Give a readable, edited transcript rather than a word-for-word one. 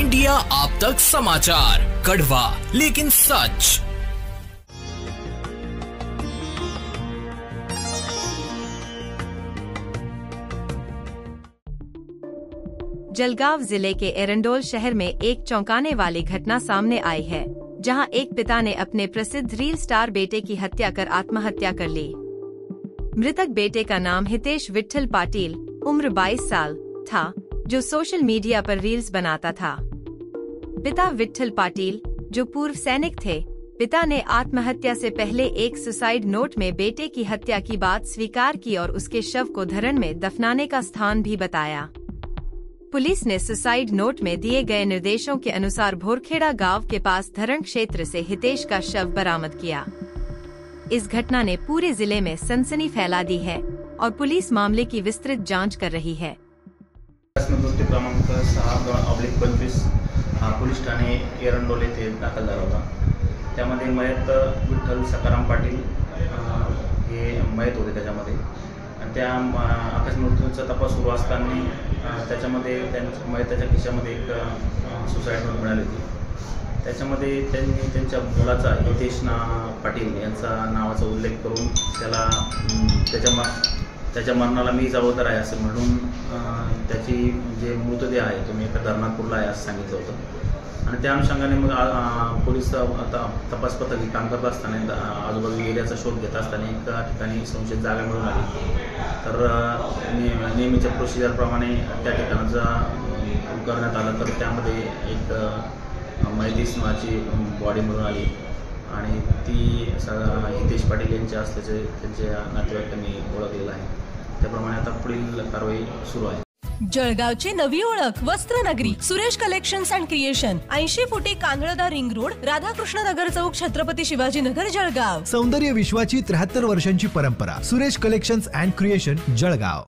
India आप तक समाचार, कड़वा लेकिन सच। जलगांव जिले के एरंडोल शहर में एक चौंकाने वाली घटना सामने आई है, जहां एक पिता ने अपने प्रसिद्ध रील स्टार बेटे की हत्या कर आत्महत्या कर ली। मृतक बेटे का नाम हितेश विट्ठल पाटिल, उम्र 22 साल था, जो सोशल मीडिया पर रील्स बनाता था। पिता विट्ठल पाटिल, जो पूर्व सैनिक थे, पिता ने आत्महत्या से पहले एक सुसाइड नोट में बेटे की हत्या की बात स्वीकार की और उसके शव को धरण में दफनाने का स्थान भी बताया। पुलिस ने सुसाइड नोट में दिए गए निर्देशों के अनुसार भोरखेड़ा गांव के पास धरण क्षेत्र से हितेश का शव बरामद किया। इस घटना ने पूरे जिले में सनसनी फैला दी है और पुलिस मामले की विस्तृत जांच कर रही है। क्रमांक 6/25 पोलीस ठाणे एरंडोल येथे दाखल झाला होता। त्यामध्ये मयत विठ्ठल सकाराम पाटील हे मयत होते त्याच्यामध्ये, आणि त्या आकाश मृत्यूचा तपास सुरू असताना त्याच्यामध्ये त्यांच्या मयताच्या खिशामध्ये एक सुसाईड नोट मिळाली होती। त्याच्यामध्ये त्यांनी त्यांच्या मुलाचा हितेश पाटील यांचा नावाचा उल्लेख करून त्याच्या मरणाला मी जबाबदार आहे असं म्हणून त्याची जे मृतदेह आहे तो मी एका धरणापूरला आहे असं सांगितलं होतं। आणि त्या अनुषंगाने मग पोलीस आता तपास पथक काम करत असताना आजूबाजू एरियाचा शोध घेत असताना एका ठिकाणी संशयित जागा मिळून आली। तर नेहमीच्या प्रोसिजरप्रमाणे त्या ठिकाणाचा करण्यात आलं, तर त्यामध्ये एक मैतीस नावाची बॉडी मिळून आली आणि ती हितेश पाटील यांच्या असल्याचे त्यांच्या नातेवाईकांनी ओळखलेलं आहे। त्याप्रमाणे आता पुढील कारवाई सुरू आहे। जळगावची नवी ओळख वस्त्रनगरी सुरेश कलेक्शन्स अँड क्रिएशन 80 फुटी कांदळदा रिंग रोड, राधाकृष्ण नगर चौक, छत्रपती शिवाजी नगर, जळगाव। सौंदर्य विश्वाची 73 वर्षांची परंपरा। Suresh collections and creation, Jalgaon.